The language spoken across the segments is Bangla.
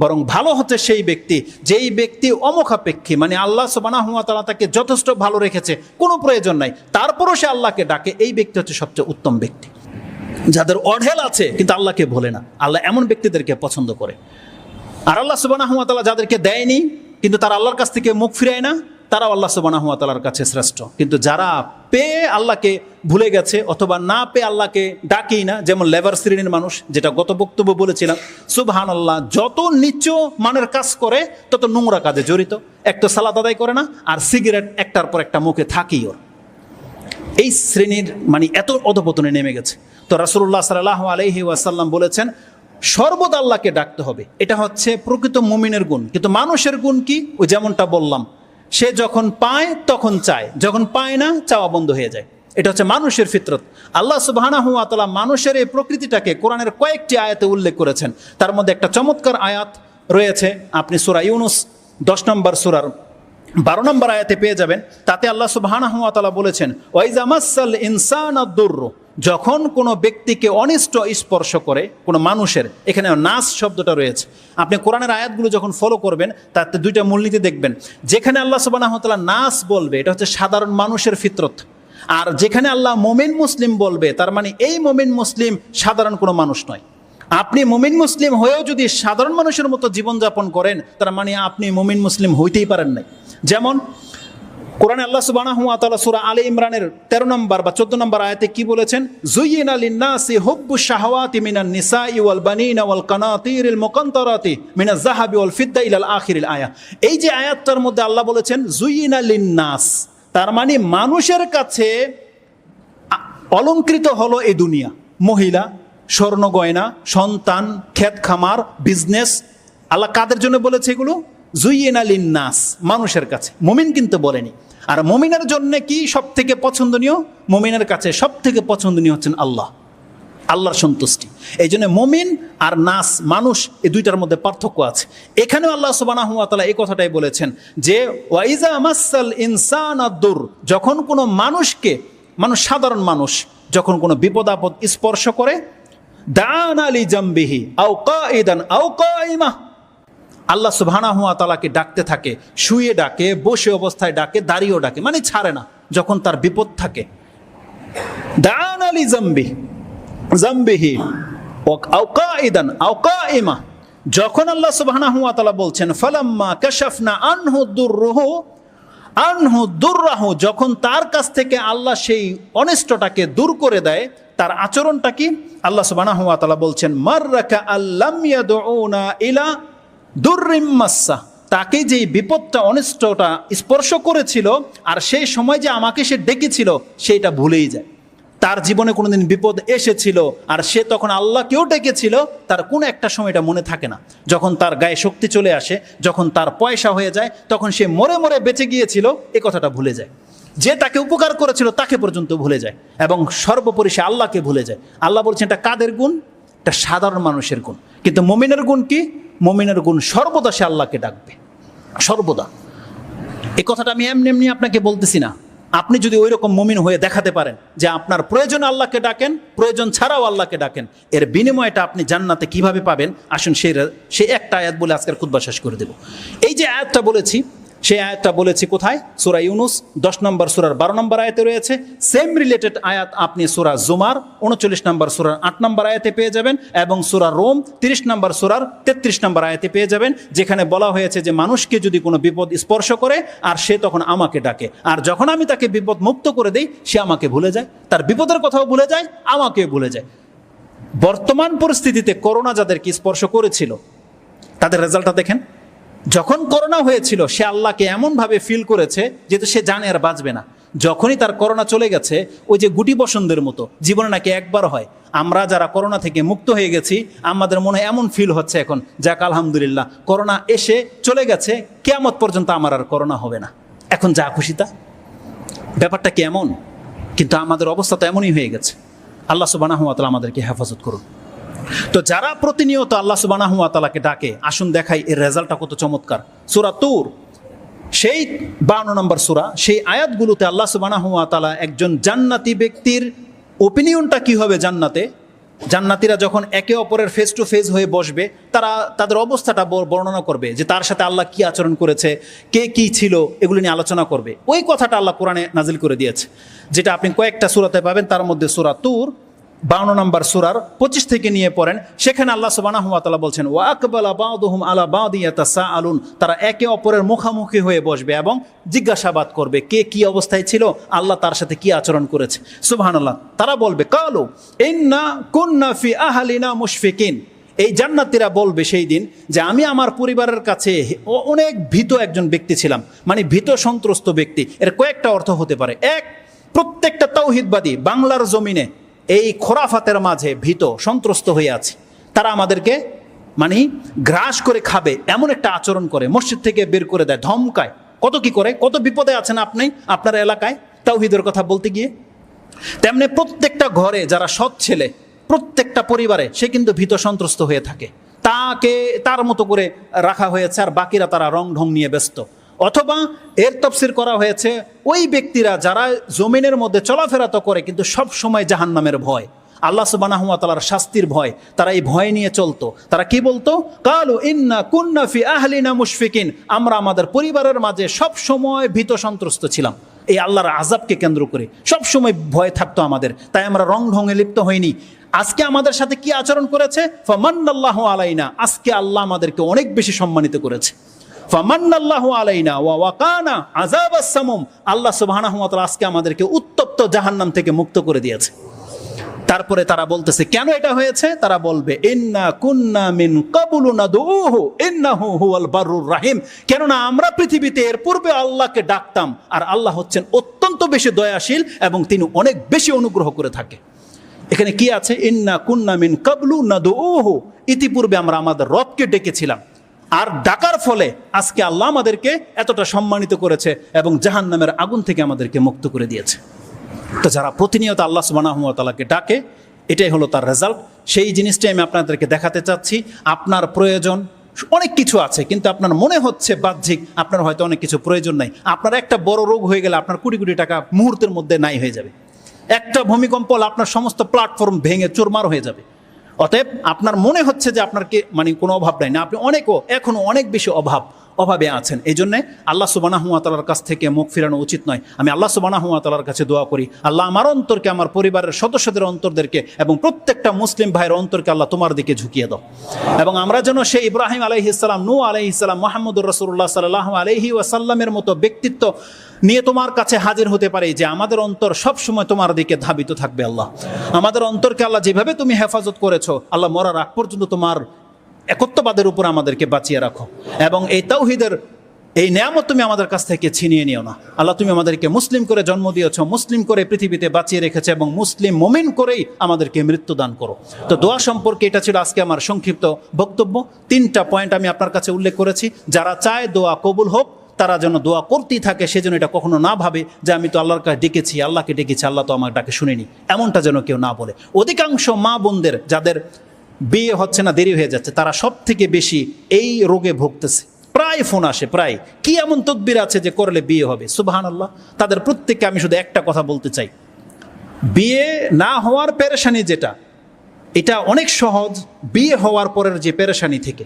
বরং ভালো হচ্ছে সেই ব্যক্তি যেই ব্যক্তি অমুখাপেক্ষী, মানে আল্লাহ সুবহানাহু ওয়া তাআলা তাকে যথেষ্ট ভালো রেখেছে, কোনো প্রয়োজন নাই, তারপরও সে আল্লাহকে ডাকে, এই ব্যক্তি হচ্ছে সবচেয়ে উত্তম ব্যক্তি। যাদের অঢেল আছে কিন্তু আল্লাহকে ভোলে না, আল্লাহ এমন ব্যক্তিদেরকে পছন্দ করে। আর আল্লাহ সুবহানাহু ওয়া তাআলা যাদেরকে দেয়নি কিন্তু তারা আল্লাহর কাছ থেকে মুখ ফিরায় না, তারাও আল্লাহ সুবহানাহু ওয়া তাআলার কাছে শ্রেষ্ঠ। কিন্তু যারা পেয়ে আল্লাহকে ভুলে গেছে অথবা না পেয়ে আল্লাহকে ডাকেই না, যেমন লেবার শ্রেণীর মানুষ, যেটা গত বক্তব্য বলেছিলাম, সুবহানাল্লাহ, যত নিচু মানের কাজ করে তত নোংরা কাজে জড়িত। এক তো সালাত আদায় করে না, আর সিগারেট একটার পর একটা মুখে থাকেই ওর। এই শ্রেণীর মানে এত অধপতনে নেমে গেছে। তো রাসূলুল্লাহ সাল্লাল্লাহু আলাইহি ওয়াসাল্লাম বলেছেন সর্বদা আল্লাহকে ডাকতে হবে, এটা হচ্ছে প্রকৃত মুমিনের গুণ। কিন্তু মানুষের গুণ কি? ওই যেমনটা বললাম, সে যখন পায় তখন চায়, যখন পায় না চাওয়া বন্ধ হয়ে যায়। এটা হচ্ছে মানুষের ফিতরত। আল্লাহ সুবহানাহু ওয়া তাআলা মানুষের এই প্রকৃতিটাকে কোরআনের কয়েকটি আয়াতে উল্লেখ করেছেন। তার মধ্যে একটা চমৎকার আয়াত রয়েছে, আপনি সূরা ইউনূস 10 নম্বর সূরার 12 নম্বর আয়াতে পেয়ে যাবেন। তাতে আল্লাহ সুবহানাহু ওয়া তাআলা বলেছেন, ওয়াইজা মাসাল ইনসানা দুররু, যখন কোনো ব্যক্তিকে অনিষ্ট স্পর্শ করে, কোনো মানুষের, এখানে নাস শব্দটা রয়েছে। আপনি কোরআনের আয়াতগুলো যখন ফলো করবেন তাতে দুইটা মূলনীতি দেখবেন। যেখানে আল্লাহ সুবহানাহু ওয়া তাআলা নাস বলবে, এটা হচ্ছে সাধারণ মানুষের ফিতরত। আর যেখানে আল্লাহ মুমিন মুসলিম বলবে, তার মানে এই মুমিন মুসলিম সাধারণ কোনো মানুষ নয়। আপনি মুমিন মুসলিম হয়েও যদি সাধারণ মানুষের মতো জীবনযাপন করেন, তার মানে আপনি মুমিন মুসলিম হইতেই পারেন নাই। যেমন কোরআনে আল্লাহ সুবহানাহু ওয়া তাআলা সূরা আলে ইমরানের 13 নম্বর বা 14 নম্বর আয়াতে কি বলেছেন? যুয়িনা লিন-নাসি হুব্বুশ শাহাওয়াতি মিনান নিসাই ওয়াল বানিনা ওয়াল কানাতিরিল মুকান্তারাতি মিনাজ যাহাবি ওয়াল ফিদ্দা ইলাল আখিরিল আয়া। এই যে আয়াতটার মধ্যে আল্লাহ বলেছেন যুয়িনা লিন-নাস, তার মানে মানুষের কাছে অলংকৃত হলো এই দুনিয়া, মহিলা, স্বর্ণ গয়না, সন্তান, ক্ষেত খামার, বিজনেস। আল্লাহ কাদের জন্য বলেছে এগুলো? যুয়িনা লিন-নাস, মানুষের কাছে। মুমিন কিন্তু বলেনি। আর মুমিনের জন্য কি সব থেকে পছন্দনীয়? মুমিনের কাছে সব থেকে পছন্দনীয় হচ্ছেন আল্লাহ, আল্লাহর সন্তুষ্টি। এই জন্য মুমিন আর নাস, মানুষ, এই দুইটার মধ্যে পার্থক্য আছে। এখানেও আল্লাহ সুবহানাহু ওয়া তাআলা এই কথাটাই বলেছেন যে ওয়াইজা মাসাল ইনসানা দুর, যখন কোনো মানুষকে, মানুষ, সাধারণ মানুষ যখন কোনো বিপদ আপদ স্পর্শ করে, দাআনা লি জামবিহি আও কাঈদান আও কাঈমা, আল্লাহ সুবহানাহু ওয়া তাআলাকে ডাকতে থাকে, শুয়ে ডাকে, বসে অবস্থায় ডাকে, দাঁড়িয়েও ডাকে, মানে ছাড়ে না যখন তার বিপদ থাকে। দাআনা লি জামবিহি আও কাঈদান আও কাঈমা, যখন আল্লাহ সুবহানাহু ওয়া তাআলা বলছেন ফালাম্মা কাশাফনা আনহু দুররাহু, যখন তার কাছ থেকে আল্লাহ সেই অনিষ্টটাকে দূর করে দেয়, তার আচরণটা কি? আল্লাহ সুবহানাহু ওয়া তাআলা বলছেন মাররাকা আল্লাম ইয়াদউনা ইলা দুররিম মাসসা, তাকে যেই বিপদটা, অনিষ্টটা স্পর্শ করেছিল আর সেই সময় যে আমাকে সে ডেকেছিল সেইটা ভুলেই যায়। তার জীবনে কোনোদিন বিপদ এসেছিল আর সে তখন আল্লাহকেও ডেকেছিল, তার কোনো একটা সময় এটা মনে থাকে না। যখন তার গায়ে শক্তি চলে আসে, যখন তার পয়সা হয়ে যায়, তখন সে মরে মরে বেঁচে গিয়েছিল এ কথাটা ভুলে যায়। যে তাকে উপকার করেছিল তাকে পর্যন্ত ভুলে যায়, এবং সর্বোপরি সে আল্লাহকে ভুলে যায়। আল্লাহ বলছেন এটা কাদের গুণ? এটা সাধারণ মানুষের গুণ। কিন্তু মুমিনের গুণ কি? মুমিনের গুণ সর্বদা সে আল্লাহকে ডাকবে, সর্বদা। এই কথাটা আমি এমনি এমনি আপনাকে বলতেছি না। আপনি যদি ওই রকম মুমিন হয়ে দেখাতে পারেন যে আপনার প্রয়োজনে আল্লাহকে ডাকেন, প্রয়োজন ছাড়াও আল্লাহকে ডাকেন, এর বিনিময়টা আপনি জান্নাতে কিভাবে পাবেন, আসুন সেই একটা আয়াত বলে আজকের খুতবা শেষ করে দেব। এই যে আয়াতটা বলেছি, সেই আয়াতটা বলেছি কোথায়? সূরা ইউনূস 10 নম্বর সূরার 12 নম্বর আয়াতে রয়েছে। সেম রিলেটেড আয়াত আপনি সূরা জুমার 39 নম্বর সূরার 8 নম্বর আয়াতে পেয়ে যাবেন, এবং সূরা রোম 30 নম্বর সূরার 33 নম্বর আয়াতে পেয়ে যাবেন, যেখানে বলা হয়েছে যে মানুষকে যদি কোনো বিপদ স্পর্শ করে আর সে তখন আমাকে ডাকে, আর যখন আমি তাকে বিপদ মুক্ত করে দেই সে আমাকে ভুলে যায়, তার বিপদের কথাও ভুলে যায়, আমাকে ভুলে যায়। বর্তমান পরিস্থিতিতে করোনা যাদেরকে স্পর্শ করেছিল তাদের রেজাল্টটা দেখেন। যখন করোনা হয়েছিল সে আল্লাহকে এমনভাবে ফিল করেছে যেহেতু সে জানে আর বাঁচবে না। যখনই তার করোনা চলে গেছে, ওই যে গুটি বসন্তের মতো জীবনে নাকি একবার হয়, আমরা যারা করোনা থেকে মুক্ত হয়ে গেছি আমাদের মনে এমন ফিল হচ্ছে এখন, যাক আলহামদুলিল্লাহ, করোনা এসে চলে গেছে, কিয়ামত পর্যন্ত আমার আর করোনা হবে না, এখন যা খুশি তা। ব্যাপারটা কি এমন? কিন্তু আমাদের অবস্থা তো এমনই হয়ে গেছে। আল্লাহ সুবহানাহু ওয়া তাআলা আমাদেরকে হেফাজত করুন। তো যারা প্রতিনিয়ত আল্লাহ সুবহানাহু ওয়া তাআলাকে ডাকে, আসুন দেখাই এর রেজাল্টটা কত চমৎকার। সূরা তুর সেই 52 নম্বর সূরা, সেই আয়াতগুলোতে আল্লাহ সুবহানাহু ওয়া তাআলা একজন জান্নাতি ব্যক্তির ওপিনিয়নটা কি হবে জান্নাতে জান্নাতীরা যখন একে অপরের ফেস টু ফেস হয়ে বসবে, তারা তাদের অবস্থাটা বর্ণনা করবে যে তার সাথে আল্লাহ কি আচরণ করেছে, কে কি ছিল, এগুলো নিয়ে আলোচনা করবে। ওই কথাটা আল্লাহ কোরআনে নাজিল করে দিয়েছে, যেটা আপনি কয়েকটা সূরাতে পাবেন। তার মধ্যে সূরা তুর 52 নম্বর সূরার 25 থেকে নিয়ে পড়েন। সেখানে আল্লাহ সুবহানাহু ওয়া তাআলা বলছেন, ওয়া আকবালা বা'দুহুম আলা বা'দিন ইয়াতাসাআলুন, তারা একে অপরের মুখামুখি হয়ে বসবে এবং জিজ্ঞাসাবাদ করবে কে কি অবস্থায় ছিল, আল্লাহ তার সাথে কি আচরণ করেছে। সুবহানাল্লাহ। তারা বলবে, কালু ইন্না কুন্না ফি আহলিনা মুশফিকিন, এই জান্নাতীরা বলবে সেই দিন যে আমি আমার পরিবারের কাছে অনেক ভীত একজন ব্যক্তি ছিলাম, মানে ভীত সন্ত্রস্ত ব্যক্তি। এর কয়েকটা অর্থ হতে পারে। এক, প্রত্যেকটা তাওহীদবাদী বাংলার জমিনে এই খোরাফাতের মাঝে ভীত সন্ত্রস্ত হয়ে আছে, তারা আমাদেরকে মানে গ্রাস করে খাবে এমন একটা আচরণ করে, মসজিদ থেকে বের করে দেয়, ধমকায়, কত কি করে, কত বিপদে আছেন আপনি আপনার এলাকায় তাওহীদের কথা বলতে গিয়ে। তেমনি প্রত্যেকটা ঘরে যারা সৎ ছেলে, প্রত্যেকটা পরিবারে সে কিন্তু ভীত সন্ত্রস্ত হয়ে থাকে, তাকে তার মতো করে রাখা হয়েছে, আর বাকিরা তারা রং ঢং নিয়ে ব্যস্ত। অথবা এর তাফসীর করা হয়েছে ওই ব্যক্তিরা যারা জমিনের মধ্যে চলাফেরা তো করে কিন্তু সব সময় জাহান্নামের ভয়, আল্লাহ সুবহানাহু ওয়া তাআলার শাস্তির ভয়, তারা এই ভয় নিয়ে চলতো। তারা কি বলতো, কালু ইন্না কুন্না ফি আহলিনা মুশফিকিন, আমরা আমাদের পরিবারের মাঝে সব সময় ভীত সন্ত্রস্ত ছিলাম, এই আল্লাহর আযাবকে কেন্দ্র করে সব সময় ভয় থাকতো আমাদের, তাই আমরা রং ঢঙে লিপ্ত হইনি। আজকে আমাদের সাথে কি আচরণ করেছে, ফামান্নাল্লাহু আলাইনা, আজকে আল্লাহ আমাদেরকে অনেক বেশি সম্মানিত করেছে। ফামান্নাল্লাহু আলাইনা ওয়া ওয়াকানা আযাবাস সামুম, আল্লাহ সুবহানাহু ওয়া তাআলা আজকে আমাদেরকে উত্তপ্ত জাহান্নাম থেকে মুক্ত করে দিয়েছে। তারপরে তারা বলতেছে কেন এটা হয়েছে, তারা বলবে ইন্না কুন্না মিন ক্বাবলু নাদউহু ইন্নাহু হুয়াল বাররুর রাহিম, কেননা আমরা পৃথিবীতে এর পূর্বে আল্লাহকে ডাকতাম, আর আল্লাহ হচ্ছেন অত্যন্ত বেশি দয়াশীল এবং তিনি অনেক বেশি অনুগ্রহ করে থাকে। এখানে কি আছে, ইন্না কুন্না মিন ক্বাবলু নাদউহু, ইতিপূর্বে আমরা আমাদের রবকে ডেকেছিলাম, আর ডাকার ফলে আজকে আল্লাহ আমাদেরকে এতটা সম্মানিত করেছে এবং জাহান্নামের আগুন থেকে আমাদেরকে মুক্ত করে দিয়েছে। তো যারা প্রতিনিয়ত আল্লাহ সুবহানাহু ওয়া তাআলাকে ডাকে, এটাই হলো তার রেজাল্ট। সেই জিনিসটাই আমি আপনাদেরকে দেখাতে চাচ্ছি। আপনার প্রয়োজন অনেক কিছু আছে, কিন্তু আপনার মনে হচ্ছে বাহ্যিক আপনার হয়তো অনেক কিছু প্রয়োজন নাই। আপনার একটা বড় রোগ হয়ে গেলে আপনার কোটি কোটি টাকা মুহূর্তের মধ্যে নাই হয়ে যাবে। একটা ভূমিকম্প হলে আপনার সমস্ত প্ল্যাটফর্ম ভেঙে চুরমার হয়ে যাবে। অতএব আপনার মনে হচ্ছে যে আপনার মানে কোনো অভাব নাই, না, আপনি এখনো অনেক বেশি অভাবে আছেন। এই জন্যে আল্লাহ সুবহানাহু ওয়া তাআলার কাছ থেকে মুখ ফিরানো উচিত নয়। আমি আল্লাহ সুবহানাহু ওয়া তাআলার কাছে দোয়া করি, আল্লাহ আমার অন্তরকে, আমার পরিবারের সদস্যদের অন্তরদেরকে এবং প্রত্যেকটা মুসলিম ভাইয়ের অন্তরকে আল্লাহ তোমার দিকে ঝুঁকিয়ে দাও, এবং আমরা যেন সেই ইব্রাহিম আলাইহিস সালাম, নূহ আলাইহিস সালাম, মুহাম্মদুর রাসূলুল্লাহ সাল্লাল্লাহু আলাইহি ওয়াসাল্লামের মতো ব্যক্তিত্ব নিয়ে তোমার কাছে হাজির হতে পারি, যে আমাদের অন্তর সব সময় তোমার দিকে ধাবিত থাকবে। আল্লাহ আমাদের অন্তরকে আল্লাহ যেভাবে তুমি হেফাজত করেছো, আল্লাহ মরার আগ পর্যন্ত তোমার একত্ববাদের উপর আমাদেরকে বাঁচিয়ে রাখো, এবং এই তাওহীদের এই নিয়ামত তুমি আমাদের কাছ থেকে ছিনিয়ে নিও না। আল্লাহ তুমি আমাদেরকে মুসলিম করে জন্ম দিয়েছো, মুসলিম করে পৃথিবীতে বাঁচিয়ে রেখেছে, এবং মুসলিম মুমিন করেই আমাদেরকে মৃত্যু দান করো। তো দোয়া সম্পর্কে এটা ছিল আজকে আমার সংক্ষিপ্ত বক্তব্য। 3টা পয়েন্ট আমি আপনার কাছে উল্লেখ করেছি। যারা চায় দোয়া কবুল হোক, তারা যেন দোয়া করতেই থাকে, সেজন্য এটা কখনো না ভাবে যে আমি তো আল্লাহর কাছে ডেকেছি, আল্লাহকে ডেকেছি, আল্লাহ তো আমার ডাকে শুনেনি, এমনটা যেন কেউ না বলে। অধিকাংশ মা বোনদের যাদের বিয়ে হচ্ছে না, দেরি হয়ে যাচ্ছে, তারা সব থেকে বেশি এই রোগে ভুগতেছে। প্রায় ফোন আসে, প্রায়, কি এমন তদবির আছে যে করলে বিয়ে হবে। সুবহানাল্লাহ। তাদের প্রত্যেককে আমি শুধু একটা কথা বলতে চাই, বিয়ে না হওয়ার পেরেশানি যেটা, এটা অনেক সহজ বিয়ে হওয়ার পরের যে পেরেশানি থেকে।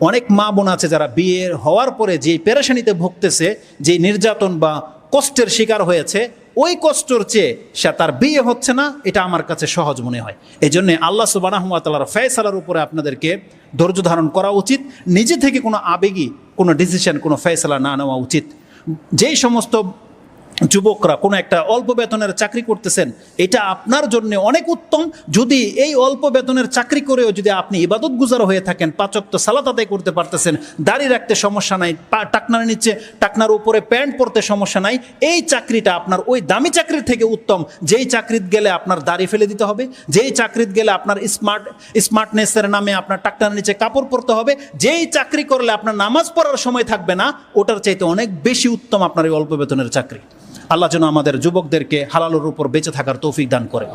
অনেক মা বোন আছে যারা বিয়ে হওয়ার পরে যে পেরেশানিতে ভুগতেছে, যে নির্যাতন বা কষ্টের শিকার হয়েছে, ওই কষ্টর চেয়ে সে তার বিয়ে হচ্ছে না, এটা আমার কাছে সহজ মনে হয়। এই জন্যে আল্লাহ সুবহানাহু ওয়া তাআলার ফয়সালার উপরে আপনাদেরকে ধৈর্য ধারণ করা উচিত। নিজে থেকে কোনো আবেগী কোনো ডিসিশন, কোনো ফয়সালা না নেওয়া উচিত। যেই সমস্ত যুবকরা কোনো একটা অল্প বেতনের চাকরি করতেছেন, এটা আপনার জন্য অনেক উত্তম। যদি এই অল্প বেতনের চাকরি করেও যদি আপনি ইবাদত গুজার হয়ে থাকেন, 5 ওয়াক্ত সালাত আদায় করতে পারতেছেন, দাড়ি রাখতে সমস্যা নাই, টাকনার নিচে টাকনার উপরে প্যান্ট পরতে সমস্যা নাই, এই চাকরিটা আপনার ওই দামি চাকরির থেকে উত্তম যেই চাকরিত গেলে আপনার দাড়ি ফেলে দিতে হবে, যেই চাকরিত গেলে আপনার স্মার্টনেসের নামে আপনার টাকনার নিচে কাপড় পরতে হবে, যেই চাকরি করলে আপনার নামাজ পড়ার সময় থাকবে না, ওটার চাইতে অনেক বেশি উত্তম আপনার এই অল্প বেতনের চাকরি। আল্লাহ যেন আমাদের যুবকদেরকে হালালের উপর বেঁচে থাকার তৌফিক দান করে।